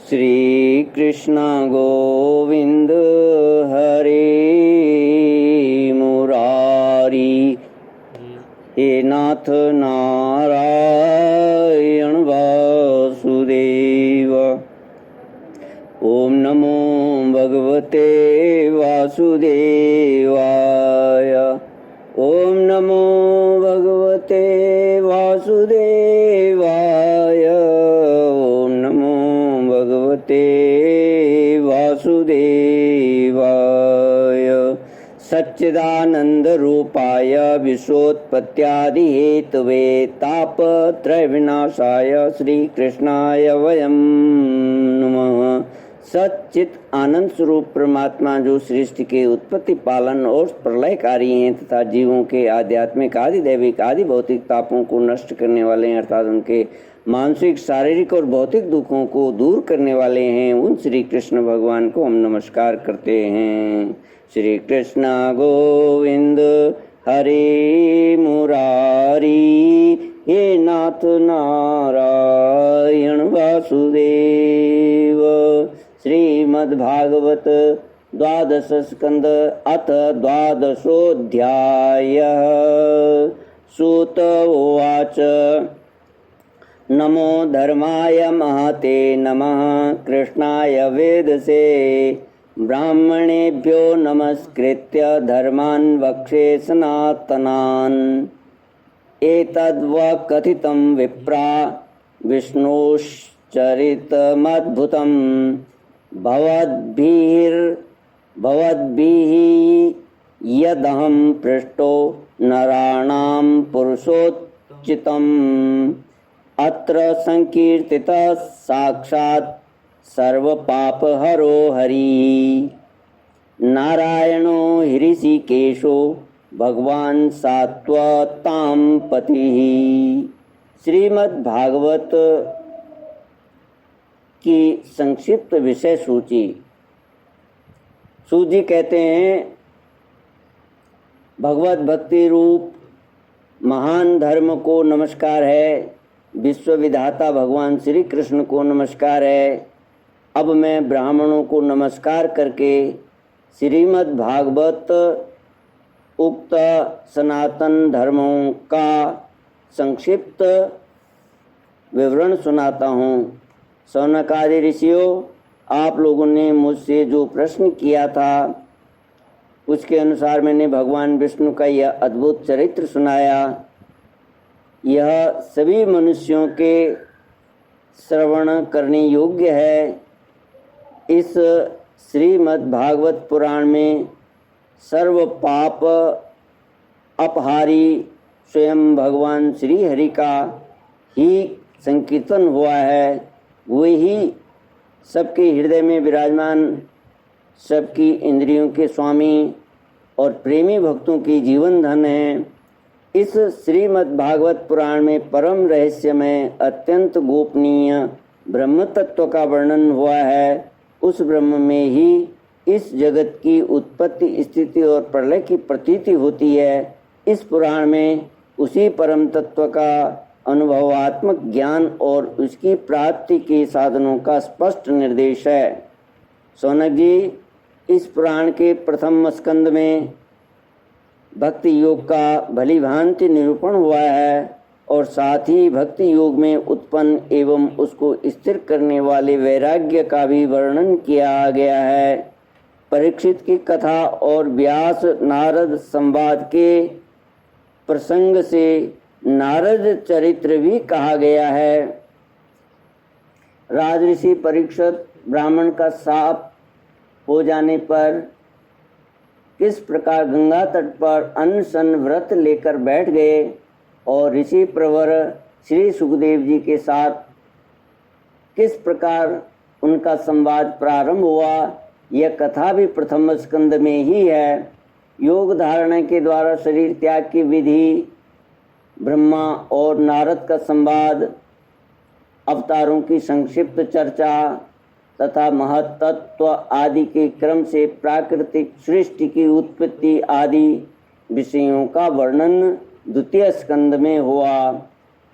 श्री कृष्ण गोविंद हरे मुरारी, हे नाथ नारायण वासुदेव। ओम नमो भगवते वासुदेवाय। ओम नमो भगवते वासुदेवाय। ओम नमो भगवते वासुदेवाय। सच्चिदानंद रूपाय विश्वोत्पत्त्यादि हेतवे तापत्रय विनाशाय श्री कृष्णाय वयं नमः। सच्चित आनंद स्वरूप परमात्मा जो सृष्टि के उत्पत्ति पालन और प्रलयकारी हैं तथा जीवों के आध्यात्मिक आदि दैविक आदि भौतिक तापों को नष्ट करने वाले हैं, अर्थात उनके मानसिक शारीरिक और भौतिक दुखों को दूर करने वाले हैं, उन श्री कृष्ण भगवान को हम नमस्कार करते हैं। श्री कृष्ण गोविंद हरे मुरारी, हे नाथ नारायण वासुदेव। श्रीमद्भागवत द्वादश स्कंद अथ द्वादशोऽध्यायः। सूत उवाच नमो धर्माय महते नमः कृष्णाय वेदसे ब्राह्मणेभ्यो नमस्कृत्य धर्मान् वक्षे सनातनान्। एतद्वकथितं विप्रा विष्णोश्चरितमद्भुतं भवद्भिः यदहं पृष्टो नराणां पुरुषोच्चितम्। अत्र संकीर्तितः साक्षात् सर्वपापहरो हरिः नारायणो हृषिकेशो भगवान सात्वतां पतिः। श्रीमद्भागवत की संक्षिप्त विषय सूची। सूजी कहते हैं भगवत भक्ति रूप महान धर्म को नमस्कार है, विश्व विधाता भगवान श्री कृष्ण को नमस्कार है। अब मैं ब्राह्मणों को नमस्कार करके श्रीमद् भागवत उक्त सनातन धर्मों का संक्षिप्त विवरण सुनाता हूँ। शौनक आदि ऋषियों, आप लोगों ने मुझसे जो प्रश्न किया था उसके अनुसार मैंने भगवान विष्णु का यह अद्भुत चरित्र सुनाया। यह सभी मनुष्यों के श्रवण करने योग्य है। इस श्रीमद् भागवत पुराण में सर्व पाप अपहारी स्वयं भगवान श्री हरि का ही संकीर्तन हुआ है। वही सबके हृदय में विराजमान, सबकी इंद्रियों के स्वामी और प्रेमी भक्तों की जीवन धन है। इस श्रीमद् भागवत पुराण में परम रहस्यमय अत्यंत गोपनीय ब्रह्म तत्व का वर्णन हुआ है। उस ब्रह्म में ही इस जगत की उत्पत्ति, स्थिति और प्रलय की प्रतीति होती है। इस पुराण में उसी परम तत्व का अनुभवात्मक ज्ञान और उसकी प्राप्ति के साधनों का स्पष्ट निर्देश है। शौनक जी, इस पुराण के प्रथम स्कंद में भक्ति योग का भली भांति निरूपण हुआ है और साथ ही भक्ति योग में उत्पन्न एवं उसको स्थिर करने वाले वैराग्य का भी वर्णन किया गया है। परीक्षित की कथा और व्यास नारद संवाद के प्रसंग से नारद चरित्र भी कहा गया है। राजऋषि परीक्षित ब्राह्मण का शाप हो जाने पर किस प्रकार गंगा तट पर अनशन व्रत लेकर बैठ गए और ऋषि प्रवर श्री सुखदेव जी के साथ किस प्रकार उनका संवाद प्रारंभ हुआ, यह कथा भी प्रथम स्कंद में ही है। योग धारणा के द्वारा शरीर त्याग की विधि, ब्रह्मा और नारद का संवाद, अवतारों की संक्षिप्त चर्चा तथा महत्त्व आदि के क्रम से प्राकृतिक सृष्टि की उत्पत्ति आदि विषयों का वर्णन द्वितीय स्कंद में हुआ।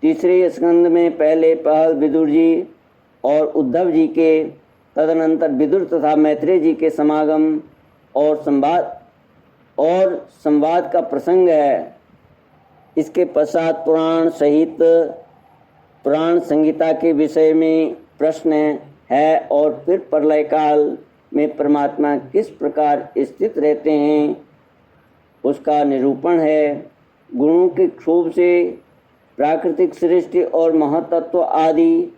तीसरे स्कंद में पहले पहल विदुर जी और उद्धव जी के, तदनंतर विदुर तथा मैत्रेय जी के समागम और संवाद का प्रसंग है। इसके पश्चात पुराण सहित पुराण संहिता के विषय में प्रश्न है और फिर प्रलय काल में परमात्मा किस प्रकार स्थित रहते हैं उसका निरूपण है। गुणों के क्षोभ से प्राकृतिक सृष्टि और महतत्व आदि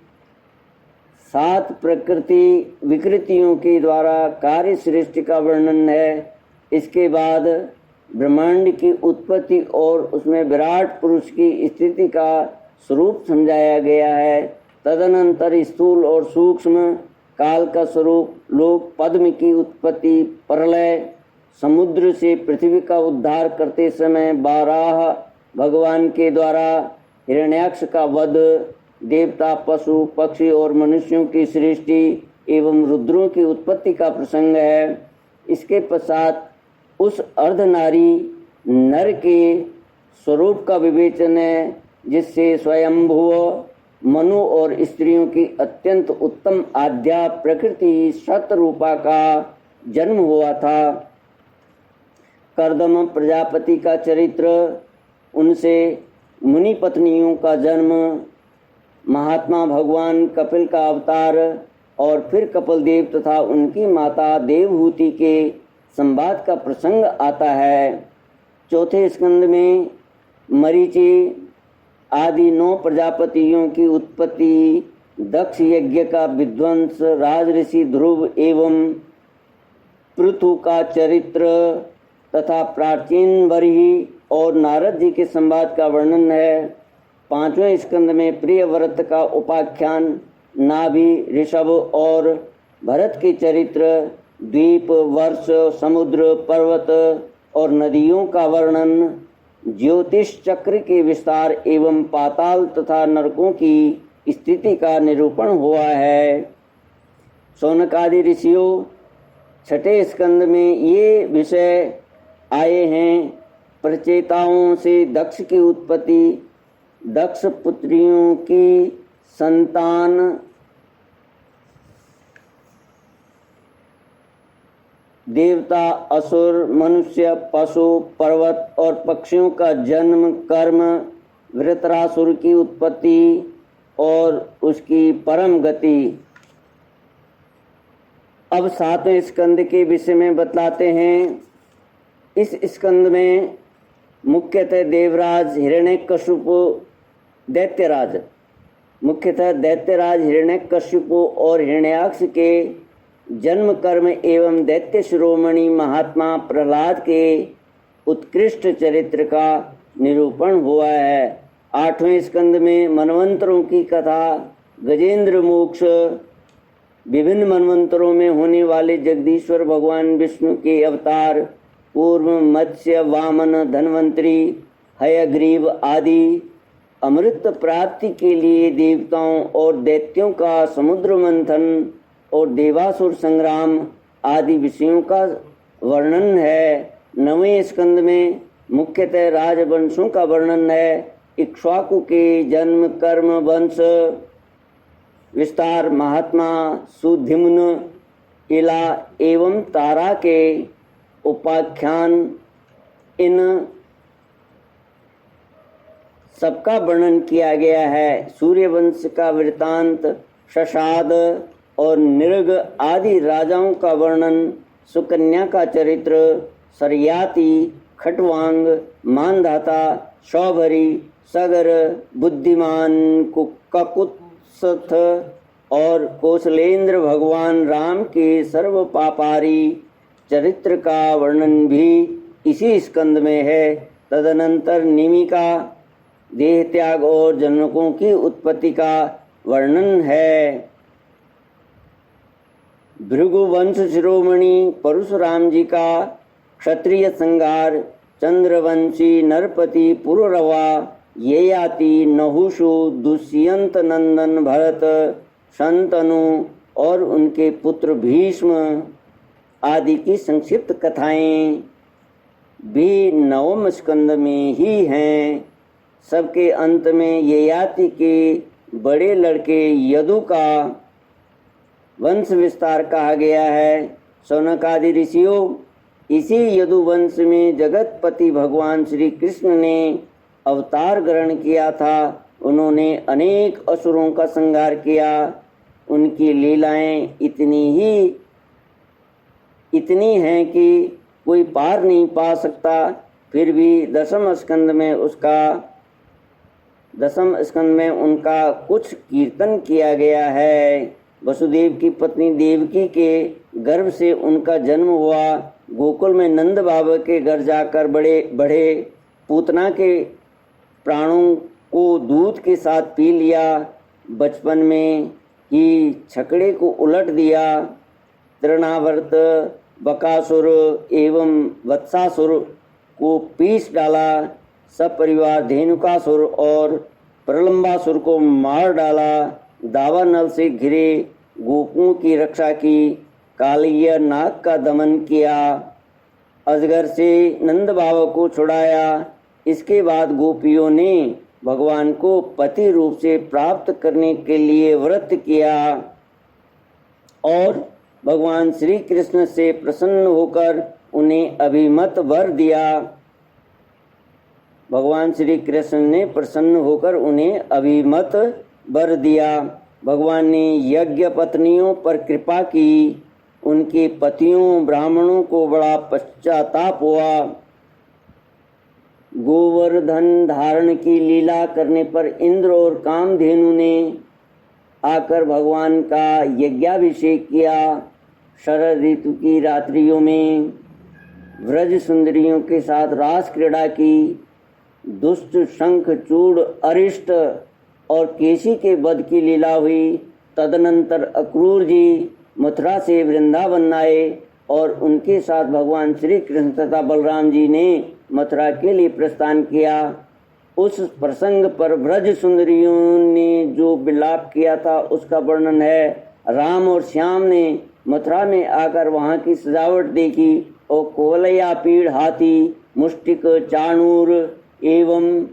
7 प्रकृति विकृतियों के द्वारा कार्य सृष्टि का वर्णन है। इसके बाद ब्रह्मांड की उत्पत्ति और उसमें विराट पुरुष की स्थिति का स्वरूप समझाया गया है। तदनंतर स्थूल और सूक्ष्म काल का स्वरूप, लोक पद्म की उत्पत्ति, प्रलय, समुद्र से पृथ्वी का उद्धार करते समय बाराह भगवान के द्वारा हिरण्याक्ष का वध, देवता, पशु, पक्षी और मनुष्यों की सृष्टि एवं रुद्रों की उत्पत्ति का प्रसंग है। इसके पश्चात उस अर्धनारी नर के स्वरूप का विवेचन है जिससे स्वयंभुव मनु और स्त्रियों की अत्यंत उत्तम आद्या प्रकृति शतरूपा का जन्म हुआ था। कर्दम प्रजापति का चरित्र, उनसे मुनि पत्नियों का जन्म, महात्मा भगवान कपिल का अवतार और फिर कपिल देव तथा उनकी माता देवहूति के संवाद का प्रसंग आता है। चौथे स्कंद में मरीचि आदि 9 प्रजापतियों की उत्पत्ति, दक्ष यज्ञ का विध्वंस, राजऋषि ध्रुव एवं पृथु का चरित्र तथा प्राचीन बरही और नारद जी के संवाद का वर्णन है। 5वें स्कंद में प्रिय व्रत का उपाख्यान, नाभि, ऋषभ और भरत के चरित्र, द्वीप, वर्ष, समुद्र, पर्वत और नदियों का वर्णन, ज्योतिष चक्र के विस्तार एवं पाताल तथा नरकों की स्थिति का निरूपण हुआ है। शौनक आदि ऋषियों 6ठे स्कंद में ये विषय आए हैं। प्रचेताओं से दक्ष की उत्पत्ति, दक्ष पुत्रियों की संतान, देवता, असुर, मनुष्य, पशु, पर्वत और पक्षियों का जन्म, कर्म, वृत्रासुर की उत्पत्ति और उसकी परम गति। अब 7वें स्कंद के विषय में बतलाते हैं। इस स्कंद में मुख्यतः देवराज हिरण्यकशिपु, दैत्यराज हिरण्यकशिपु और हिरण्याक्ष के जन्म, कर्म एवं दैत्य शिरोमणि महात्मा प्रहलाद के उत्कृष्ट चरित्र का निरूपण हुआ है। 8वें स्कंद में मनवंतरों की कथा, गजेंद्र मोक्ष, विभिन्न मनवंतरों में होने वाले जगदीश्वर भगवान विष्णु के अवतार, पूर्व, मत्स्य, वामन, धन्वंतरी, हयग्रीव आदि, अमृत प्राप्ति के लिए देवताओं और दैत्यों का समुद्र मंथन और देवासुर संग्राम आदि विषयों का वर्णन है। 9वें स्कंद में मुख्यतः राजवंशों का वर्णन है। इक्ष्वाकु के जन्म, कर्म, वंश विस्तार, महात्मा सुधिम्न, इला एवं तारा के उपाख्यान, इन सबका वर्णन किया गया है। सूर्यवंश का वृतांत, शशाद और नृग आदि राजाओं का वर्णन, सुकन्या का चरित्र, सरयाति, खटवांग, मानधाता, शौभरी, सगर, बुद्धिमान, ककुत्स्थ और कौशलेंद्र भगवान राम के सर्व पापारी चरित्र का वर्णन भी इसी स्कंद में है। तदनंतर निमिका, देह त्याग और जनकों की उत्पत्ति का वर्णन है। भृगुवंश शिरोमणि परशुराम जी का क्षत्रिय संहार, चंद्रवंशी नरपति पुररवा, ययाति, नहुषु, दुष्यंत नंदन भरत, शंतनु और उनके पुत्र भीष्म आदि की संक्षिप्त कथाएं भी 9वें स्कंद में ही हैं। सबके अंत में ययाति के बड़े लड़के यदु का वंश विस्तार कहा गया है। शौनक आदि ऋषियों, इसी यदुवंश में जगतपति भगवान श्री कृष्ण ने अवतार ग्रहण किया था। उन्होंने अनेक असुरों का संहार किया। उनकी लीलाएं इतनी हैं कि कोई पार नहीं पा सकता। फिर भी दसम स्कंद में उनका कुछ कीर्तन किया गया है। वसुदेव की पत्नी देवकी के गर्भ से उनका जन्म हुआ। गोकुल में नंद बाबा के घर जाकर बढ़े पूतना के प्राणों को दूध के साथ पी लिया। बचपन में ही छकड़े को उलट दिया। तृणावर्त, बकासुर एवं वत्सासुर को पीस डाला। सब परिवार धेनुकासुर और प्रलंबासुर को मार डाला। दावानल से घिरे गोपों की रक्षा की। कालिया नाग का दमन किया। अजगर से नंद बाबा को छुड़ाया। इसके बाद गोपियों ने भगवान को पति रूप से प्राप्त करने के लिए व्रत किया और भगवान श्री कृष्ण से प्रसन्न होकर उन्हें अभिमत वर दिया। भगवान श्री कृष्ण ने प्रसन्न होकर उन्हें अभिमत वर दिया। भगवान ने यज्ञ पत्नियों पर कृपा की। उनके पतियों ब्राह्मणों को बड़ा पश्चाताप हुआ। गोवर्धन धारण की लीला करने पर इंद्र और कामधेनु ने आकर भगवान का यज्ञाभिषेक किया। शरद ऋतु की रात्रियों में व्रज सुंदरियों के साथ रास क्रीड़ा की। दुष्ट शंख चूड़ अरिष्ट और केशी के वध की लीला हुई। तदनंतर अक्रूर जी मथुरा से वृंदावन आए और उनके साथ भगवान श्री कृष्ण तथा बलराम जी ने मथुरा के लिए प्रस्थान किया। उस प्रसंग पर व्रज सुंदरियों ने जो विलाप किया था उसका वर्णन है। राम और श्याम ने मथुरा में आकर वहाँ की सजावट देखी और कोलया पीड़, हाथी, मुष्टिक, चाणूर एवं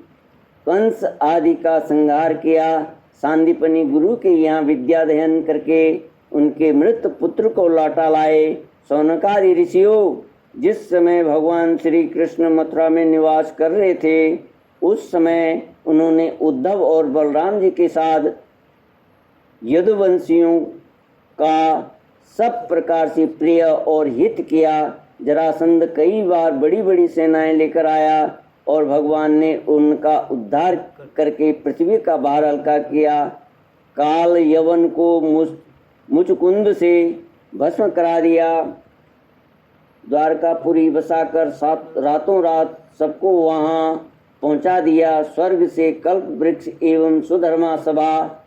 कंस आदि का संहार किया। सांदीपनी गुरु के यहाँ विद्या अध्ययन करके उनके मृत पुत्र को लौटा लाए। शौनकादि ऋषियों, जिस समय भगवान श्री कृष्ण मथुरा में निवास कर रहे थे उस समय उन्होंने उद्धव और बलराम जी के साथ यदुवंशियों का सब प्रकार से प्रिय और हित किया। जरासंध कई बार बड़ी बड़ी सेनाएं लेकर आया और भगवान ने उनका उद्धार करके पृथ्वी का भार हल्का किया। काल यवन को मुचकुंद से भस्म करा दिया। द्वारकापुरी बसाकर रातों रात सबको वहाँ पहुँचा दिया। स्वर्ग से कल्प वृक्ष एवं सुधर्मा सभा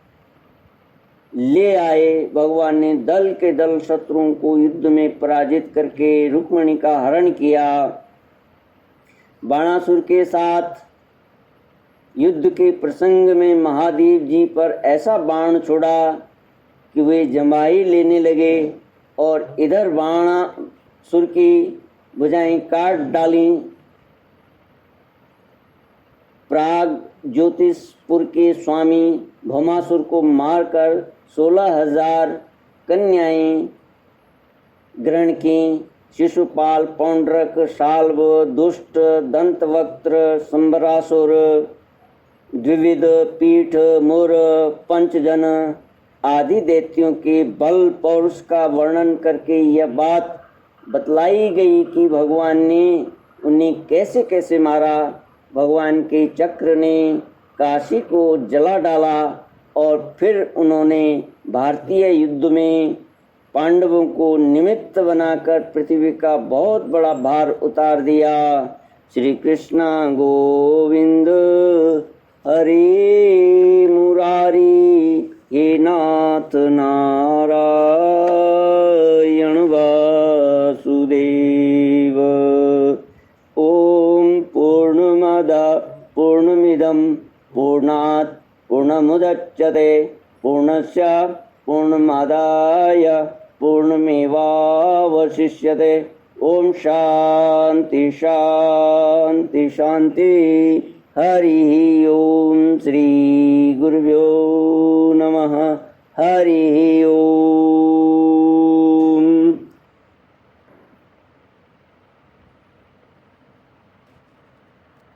ले आए। भगवान ने दल के दल शत्रुओं को युद्ध में पराजित करके रुक्मिणी का हरण किया। बाणासुर के साथ युद्ध के प्रसंग में महादेव जी पर ऐसा बाण छोड़ा कि वे जमाई लेने लगे और इधर बाणासुर की भुजाएं काट डाली। प्राग ज्योतिषपुर के स्वामी भौमासुर को मारकर 16,000 कन्याएं ग्रहण की। शिशुपाल, पौंड्रक, शाल्व, दुष्ट, दंतवक्त्र, संबरासुर, द्विविध, पीठ, मुर, पंचजन आदि दैत्यों के बल पौरुष का वर्णन करके यह बात बतलाई गई कि भगवान ने उन्हें कैसे कैसे मारा। भगवान के चक्र ने काशी को जला डाला और फिर उन्होंने भारतीय युद्ध में पांडवों को निमित्त बनाकर पृथ्वी का बहुत बड़ा भार उतार दिया। श्री कृष्ण गोविंद हरे मुरारी, हे नाथ नारायण वासुदेव। ओम पूर्णमदा पूर्णमिदं पूर्णात् पूर्णमुदच्यते पूर्णस्य पूर्णमादाय पूर्णमेवावशिष्यते। ओम शांति शांति शांति। हरि ओम। श्री गुरुभ्यो नमः। हरि